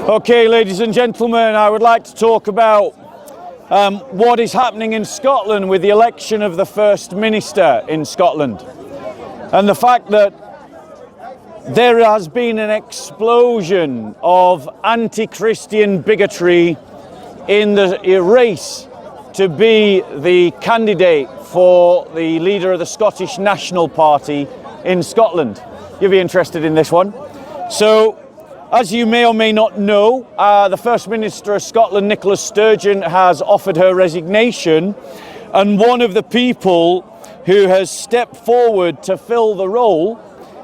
Okay, ladies and gentlemen, I would like to talk about what is happening in Scotland with the election of the First Minister in Scotland, and the fact that there has been an explosion of anti-Christian bigotry in the race to be the candidate for the leader of the Scottish National Party in Scotland. You'll be interested in this one. So, as you may or may not know, the First Minister of Scotland, Nicola Sturgeon, has offered her resignation, and one of the people who has stepped forward to fill the role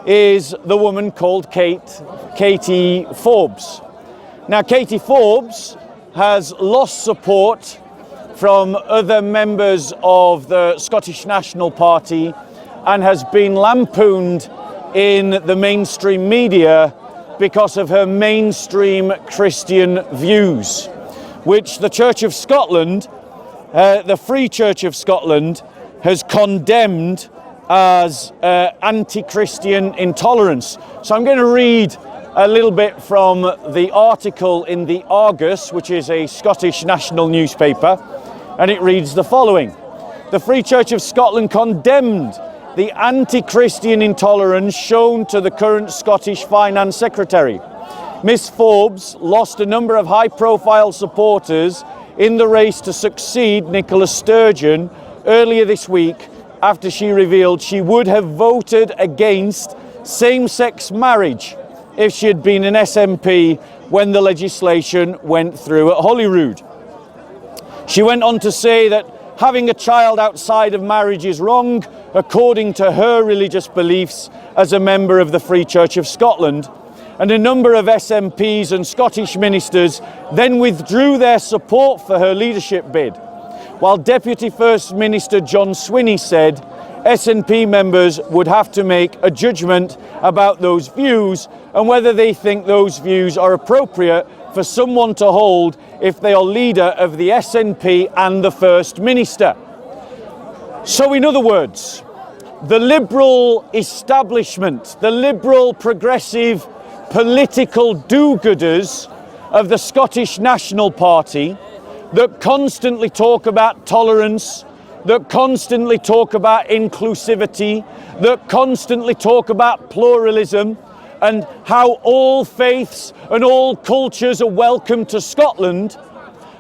is the woman called Kate Forbes. Now, Kate Forbes has lost support from other members of the Scottish National Party and has been lampooned in the mainstream media because of her mainstream Christian views, which the Church of Scotland, the Free Church of Scotland, has condemned as anti-Christian intolerance. So I'm going to read a little bit from the article in the Argus, which is a Scottish national newspaper, and it reads the following. The Free Church of Scotland condemned the anti-Christian intolerance shown to the current Scottish Finance Secretary. Miss Forbes lost a number of high-profile supporters in the race to succeed Nicola Sturgeon earlier this week after she revealed she would have voted against same-sex marriage if she had been an SNP when the legislation went through at Holyrood. She went on to say that having a child outside of marriage is wrong, according to her religious beliefs as a member of the Free Church of Scotland. And a number of SNPs and Scottish ministers then withdrew their support for her leadership bid, while Deputy First Minister John Swinney said SNP members would have to make a judgment about those views and whether they think those views are appropriate for someone to hold if they are leader of the SNP and the First Minister. So in other words, the liberal establishment, the liberal progressive political do-gooders of the Scottish National Party that constantly talk about tolerance, that constantly talk about inclusivity, that constantly talk about pluralism, and how all faiths and all cultures are welcome to Scotland,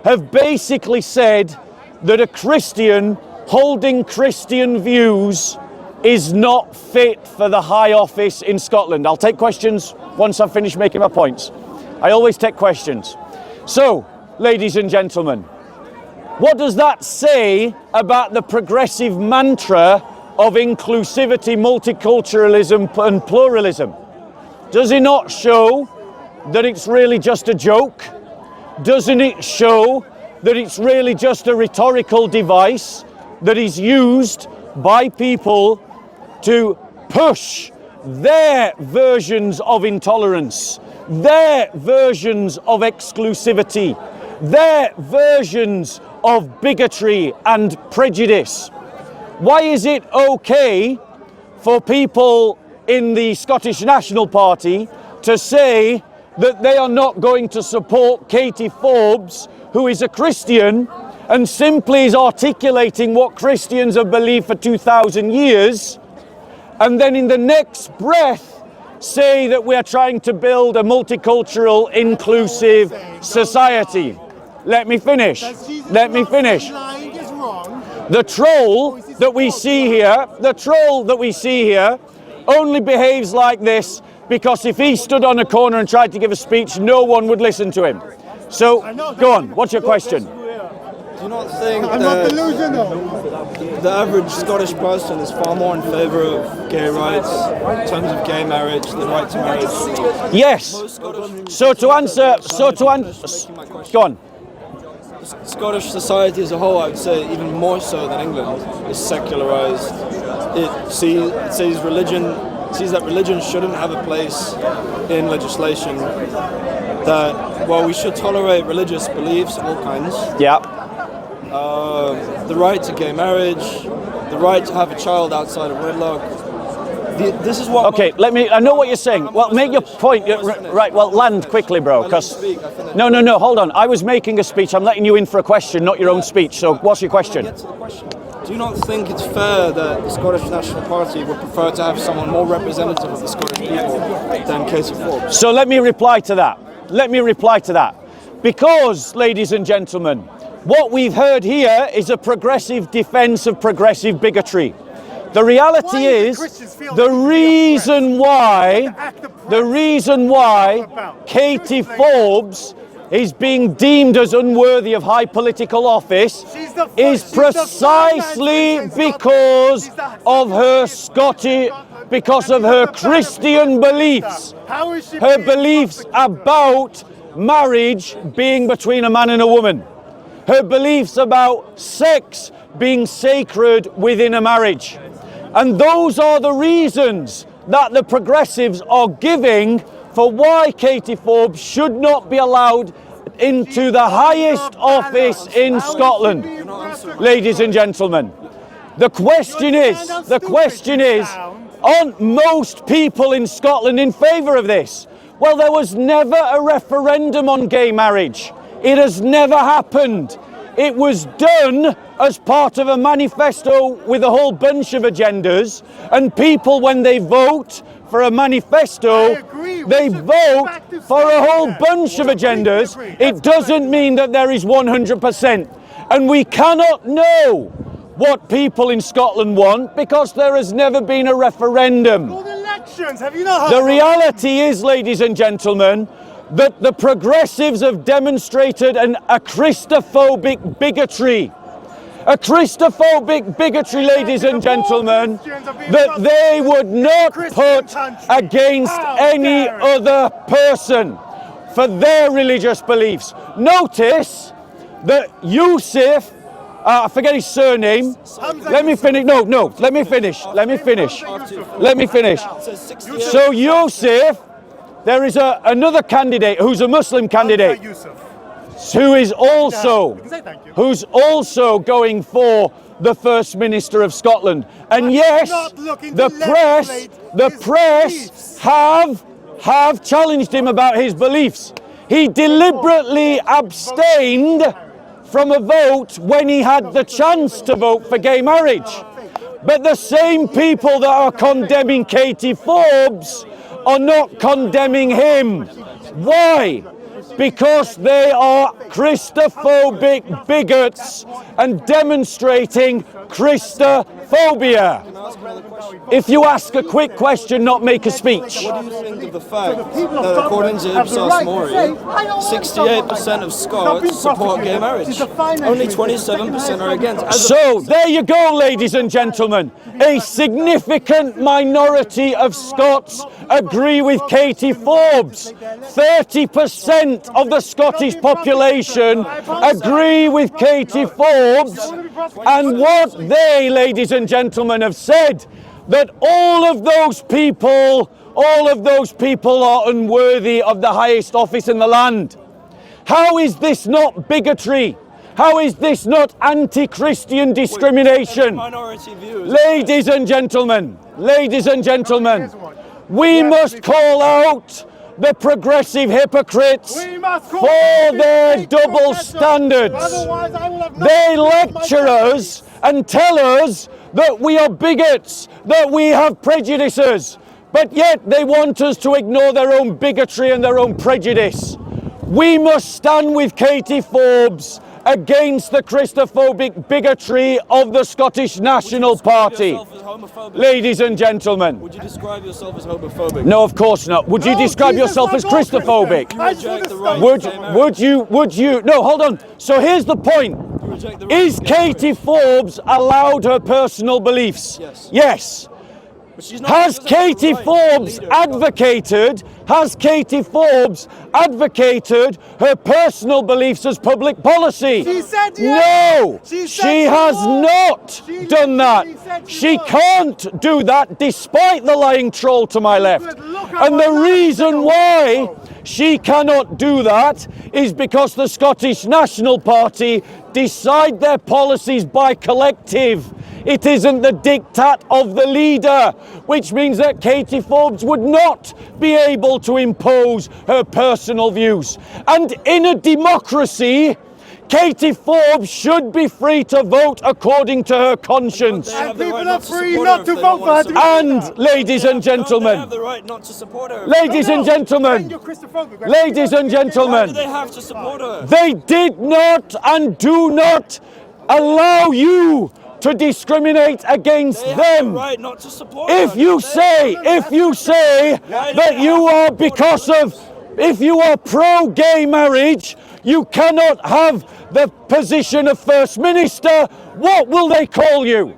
have basically said that a Christian holding Christian views is not fit for the high office in Scotland. I'll take questions once I've finished making my points. I always take questions. So, ladies and gentlemen, what does that say about the progressive mantra of inclusivity, multiculturalism and pluralism? Does it not show that it's really just a joke? Doesn't it show that it's really just a rhetorical device that is used by people to push their versions of intolerance, their versions of exclusivity, their versions of bigotry and prejudice? Why is it okay for people in the Scottish National Party to say that they are not going to support Kate Forbes, who is a Christian and simply is articulating what Christians have believed for 2,000 years, and then in the next breath say that we are trying to build a multicultural, inclusive society? Let me finish. Let me finish. The troll that we see here, only behaves like this because if he stood on a corner and tried to give a speech, no one would listen to him. So, go on. What's your question? Do you not think the average Scottish person is far more in favour of gay rights in terms of gay marriage, the right to marriage? Yes. So to answer, go on. Scottish society as a whole, I would say, even more so than England, is secularised. It sees that religion shouldn't have a place in legislation. That while we should tolerate religious beliefs of all kinds, the right to gay marriage, the right to have a child outside of wedlock, This is what. Okay, I know what you're saying. Well, make your point. Right, well, land quickly, bro. Because no, hold on. I was making a speech. I'm letting you in for a question, not your own speech. So, what's your question? Get to the question. Do you not think it's fair that the Scottish National Party would prefer to have someone more representative of the Scottish people than Kate Forbes? So let me reply to that. Because, ladies and gentlemen, what we've heard here is a progressive defence of progressive bigotry. The reality is, the reason why Katie Forbes is being deemed as unworthy of high political office is precisely because of her Christian beliefs. Her beliefs about marriage being between a man and a woman. Her beliefs about sex being sacred within a marriage. And those are the reasons that the progressives are giving for why Katie Forbes should not be allowed into the highest office in Scotland. Ladies and gentlemen, the question is, aren't most people in Scotland in favour of this? Well, there was never a referendum on gay marriage. It has never happened. It was done as part of a manifesto with a whole bunch of agendas, and people, when they vote for a manifesto, they vote for a whole bunch of agendas. It doesn't mean that there is 100%. And we cannot know what people in Scotland want because there has never been a referendum. The reality is, ladies and gentlemen, that the progressives have demonstrated a Christophobic bigotry. A Christophobic bigotry, ladies and gentlemen, that they would not put against any other person for their religious beliefs. Notice that Yusuf, I forget his surname. Let me finish. Let me finish. So Yusuf, there is another candidate who's a Muslim candidate who's also going for the First Minister of Scotland. And yes, the press have challenged him about his beliefs. He deliberately abstained from a vote when he had the chance to vote for gay marriage. But the same people that are condemning Katie Forbes are not condemning him. Why? Because they are Christophobic bigots and demonstrating Christophobia. If you ask a quick question, not make a speech. What do you think of the fact that, according to Ipsos Mori, 68% of Scots support gay marriage? Only 27% are against. So there you go, ladies and gentlemen. A significant minority of Scots agree with Katie Forbes. 30% of the Scottish population agree with Katie Forbes. And what they, ladies and gentlemen, have said, that all of those people are unworthy of the highest office in the land. How is this not bigotry? How is this not anti-Christian discrimination? Ladies and gentlemen, we must call out the progressive hypocrites for their double standards. They lecture us and tell us that we are bigots, that we have prejudices, but yet they want us to ignore their own bigotry and their own prejudice. We must stand with Katie Forbes against the Christophobic bigotry of the Scottish National Party. Ladies and gentlemen. Would you describe yourself as homophobic? No, of course not. Would you describe yourself as Christophobic? Would you? No, hold on. So here's the point. Is Katie Forbes allowed her personal beliefs? Yes. Has Katie Forbes advocated her personal beliefs as public policy? She said yes. No, she has not done that. She can't do that despite the lying troll to my left. And the reason why she cannot do that is because the Scottish National Party decide their policies by collective. It isn't the diktat of the leader, which means that Katie Forbes would not be able to impose her personal views. And in a democracy, Katie Forbes should be free to vote according to her conscience. And people are free not to vote for her. And, ladies and They gentlemen, have the right not to support her. ladies and gentlemen, ladies and Why do gentlemen, they have to support her? they did not and do not allow you to discriminate against They have the them. right not to support her. If you say that you are if you are pro-gay marriage, you cannot have the position of First Minister, what will they call you?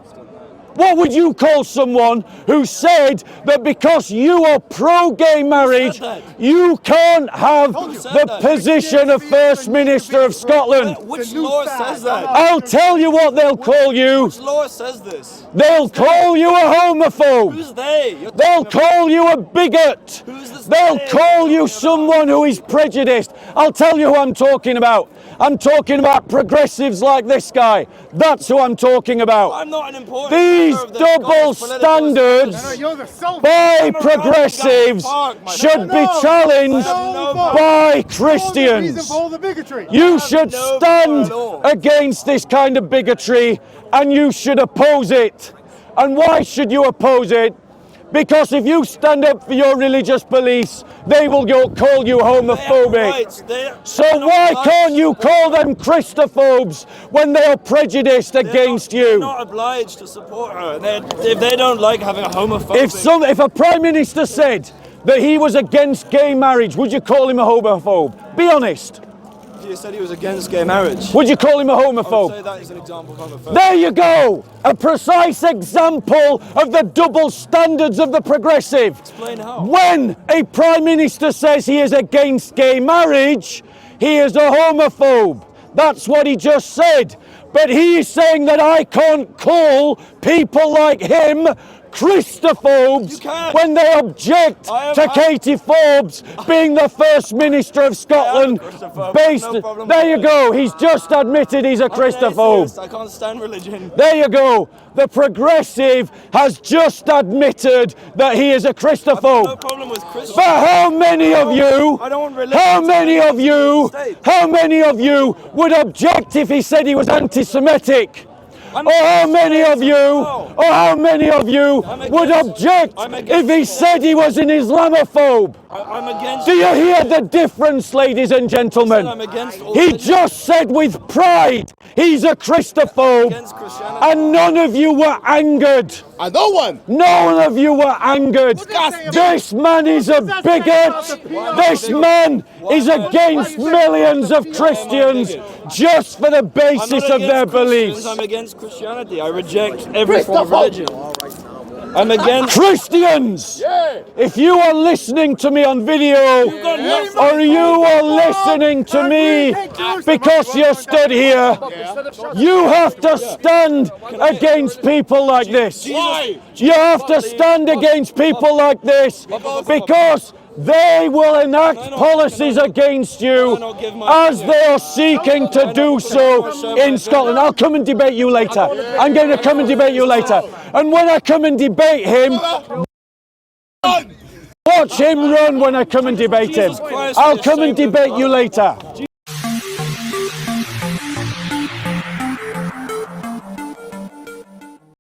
What would you call someone who said that because you are pro-gay marriage, you can't have the position of First Minister of Scotland? Which law says that? I'll tell you what they'll call you. Which law says this? They'll call you a homophobe. Who's they? They'll call you a bigot. Who's this They'll they? call you someone who is prejudiced. I'll tell you who I'm talking about. I'm talking about progressives like this guy. That's who I'm talking about. I'm not an important These member of the double Scottish political standards establishment. by progressives should be challenged by Christians. You should stand against this kind of bigotry and you should oppose it. And why should you oppose it? Because if you stand up for your religious beliefs, they will call you homophobic. So why can't you call them Christophobes when they are prejudiced against They're you? not obliged to support her. If they don't like having a homophobic... If a Prime Minister said that he was against gay marriage, would you call him a homophobe? Be honest. If you said he was against gay marriage, Would you call him a I would homophobe? say that is an example of homophobia. There you go! A precise example of the double standards of the progressive. Explain how. When a Prime Minister says he is against gay marriage, he is a homophobe. That's what he just said. But he is saying that I can't call people like him Christophobes when they object to Katie Forbes being the First Minister of Scotland. There you go, he's just admitted he's a Christophobe. I can't stand religion. There you go, the progressive has just admitted that he is a No Christophobe. problem with Christians. But how many of you, I don't want religion how to many make of you, mistakes. how many of you would object if he said he was anti-Semitic? I'm Or how against many of you, no. or how many of you would object I'm if against he said he was an Islamophobe? I'm against... Do you hear the difference, ladies and gentlemen? I'm against all He religion. just said with pride he's a Christophobe, Against Christianity. and none of you were angered. And no one. None of you were angered. This man is a bigot. This man is against millions of Christians just for the I'm basis not of their against Christians, beliefs. I'm against Christianity. I reject every form of religion. I'm against... Christians, if you are listening to me on video or you are listening to me because you're stood here, you have to stand against people like this. You have to stand against people like this because they will enact policies against you as they are seeking to do so in Scotland. I'll come and debate you later. I'm going to come and debate you later. And when I come and debate him, watch him run when I come and debate him. I'll come and debate you later.